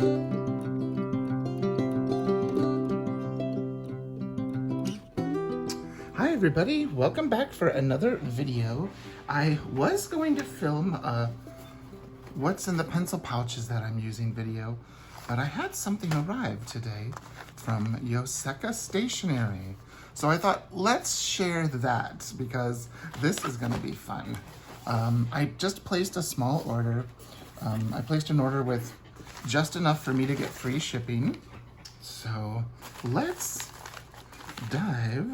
Hi everybody, welcome back for another video. I was going to film what's in the pencil pouches that I'm using video, but I had something arrive today from Yoseka Stationery. So I thought, let's share that because this is gonna be fun. I just placed a small order. I placed an order with just enough for me to get free shipping. So let's dive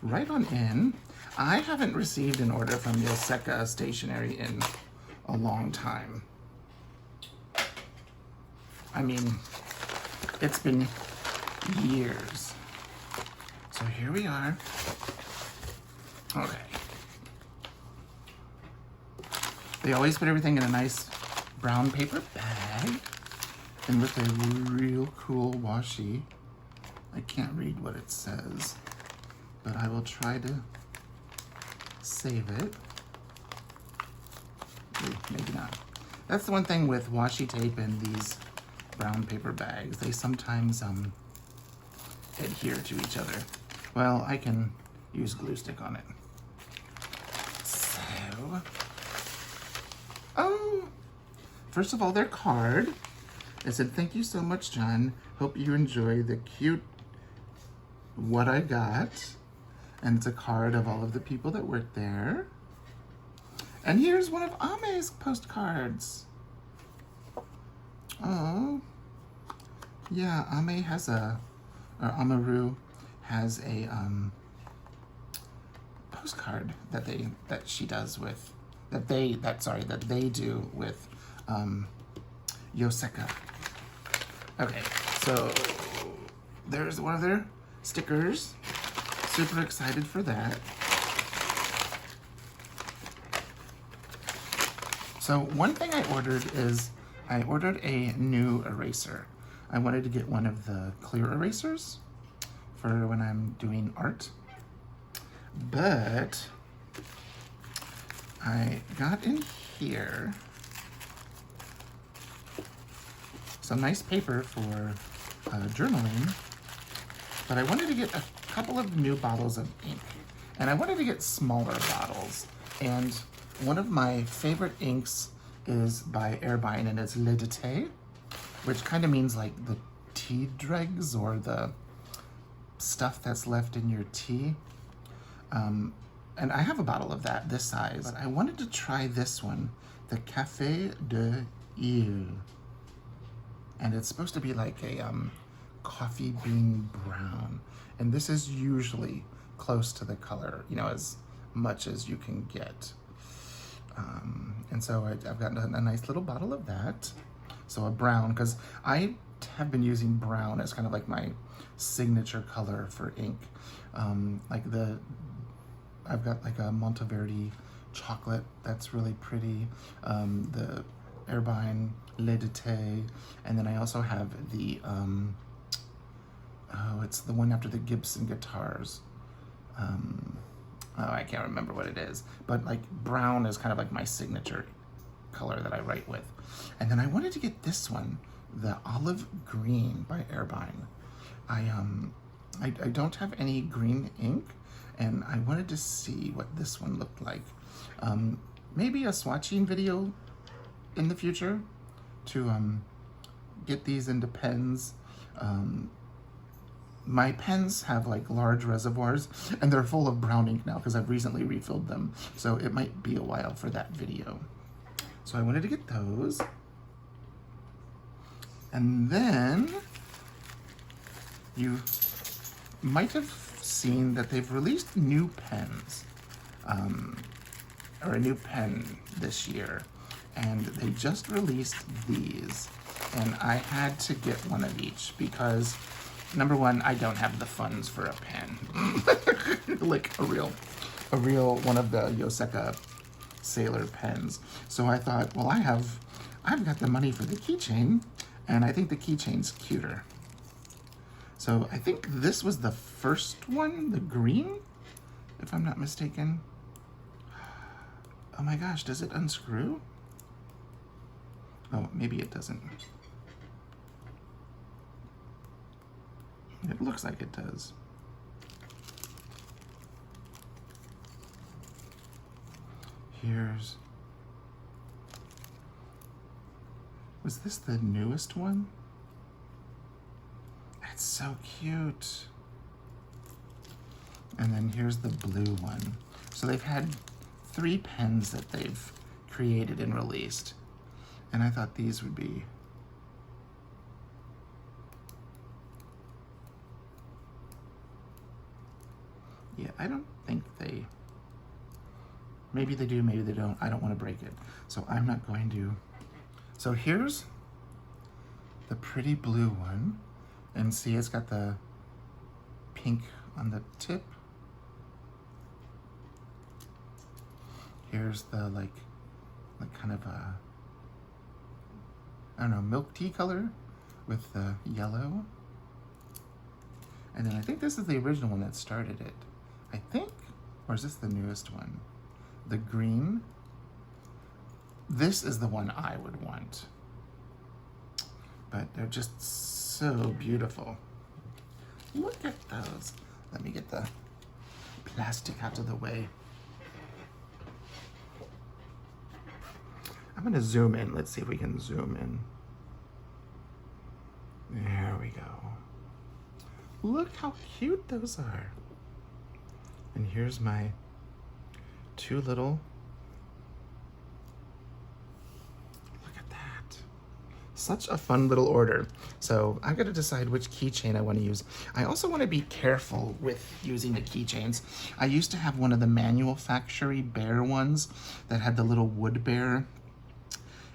right on in. I haven't received an order from Yoseka Stationery in a long time. I mean, it's been years. So here we are. Okay. They always put everything in a nice brown paper bag and with a real cool washi. I can't read what it says, but I will try to save it. Maybe not. That's the one thing with washi tape and these brown paper bags. They sometimes adhere to each other. Well, I can use glue stick on it. So, oh, first of all, their card. It said, "Thank you so much, John. Hope you enjoy the cute what I got." And it's a card of all of the people that work there. And here's one of Ame's postcards. Oh, yeah, Ame has a, or Amaru has a postcard that she does with, that they do with Yoseka. Okay, so there's one of their stickers. Super excited for that. So one thing I ordered is I ordered a new eraser. I wanted to get one of the clear erasers for when I'm doing art. But I got in here some nice paper for journaling, but I wanted to get a couple of new bottles of ink, and I wanted to get smaller bottles. And one of my favorite inks is by Airbine, and it's Le Détail, which kind of means like the tea dregs or the stuff that's left in your tea. And I have a bottle of that this size, but I wanted to try this one, the Café de Ile, and it's supposed to be like a coffee bean brown. And this is usually close to the color, you know, as much as you can get. And so I've gotten a nice little bottle of that. So a brown, because I have been using brown as kind of like my signature color for ink. I've got like a Monteverde chocolate that's really pretty. The Airbine Le Détail, and then I also have the it's the one after the Gibson guitars. I can't remember what it is, but like brown is kind of like my signature color that I write with. And then I wanted to get this one, the Olive Green by Airbine. I don't have any green ink, and I wanted to see what this one looked like. Maybe a swatching video in the future to get these into pens. My pens have like large reservoirs, and they're full of brown ink now because I've recently refilled them. So it might be a while for that video. So I wanted to get those. And then you might have seen that they've released new pens, or a new pen this year. And they just released these. And I had to get one of each because number one, I don't have the funds for a pen, like a real one of the Yoseka Sailor pens. So I thought, well, I've got the money for the keychain, and I think the keychain's cuter. So I think this was the first one, the green, if I'm not mistaken. Oh my gosh, does it unscrew? Oh, maybe it doesn't. It looks like it does. Here's... Was this the newest one? It's so cute. And then here's the blue one. So they've had 3 pens that they've created and released. And I thought these would be yeah, I don't think they, maybe they do, maybe they don't. I don't want to break it, so I'm not going to. So here's the pretty blue one, and see it's got the pink on the tip. Here's the like kind of a, I don't know, milk tea color with the yellow. And then I think this is the original one that started it. I think, or is this the newest one? The green. This is the one I would want. But they're just so beautiful. Look at those. Let me get the plastic out of the way. I'm gonna zoom in. Let's see if we can zoom in. There we go. Look how cute those are. And here's my 2 little, look at that. Such a fun little order. So I gotta decide which keychain I wanna use. I also wanna be careful with using the keychains. I used to have one of the manufacturing bear ones that had the little wood bear,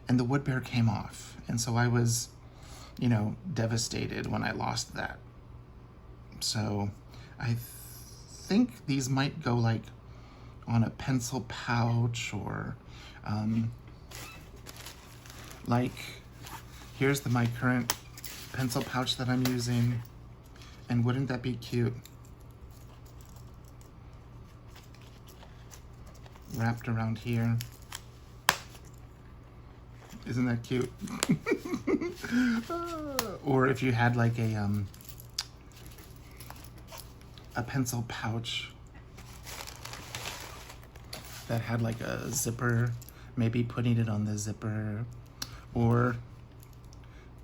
and the wood bear came off. And so I was, you know, devastated when I lost that. So I think these might go like on a pencil pouch, or like here's my current pencil pouch that I'm using. And wouldn't that be cute? Wrapped around here. Isn't that cute? Or if you had like a pencil pouch that had like a zipper, maybe putting it on the zipper, or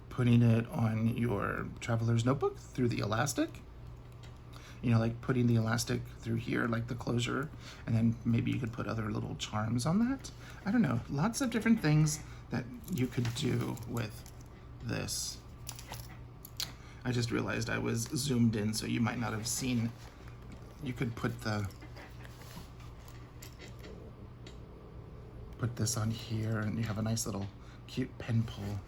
putting it on your traveler's notebook through the elastic. You know, like putting the elastic through here, like the closure, and then maybe you could put other little charms on that. I don't know, lots of different things that you could do with this. I just realized I was zoomed in, so you might not have seen. You could put this on here, and you have a nice little cute pen pull.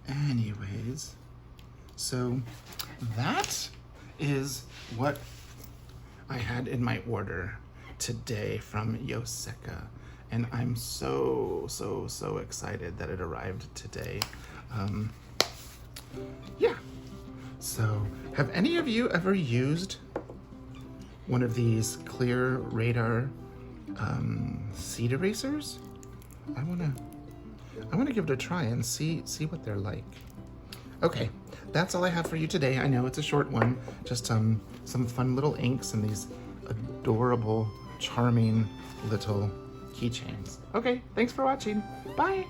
Anyways, so that is what I had in my order today from Yoseka, and I'm so excited that it arrived today. Yeah, so have any of you ever used one of these clear radar seed erasers? I wanna give it a try and see what they're like. Okay, that's all I have for you today. I know it's a short one, just some fun little inks and these adorable, charming little keychains. Okay, thanks for watching. Bye.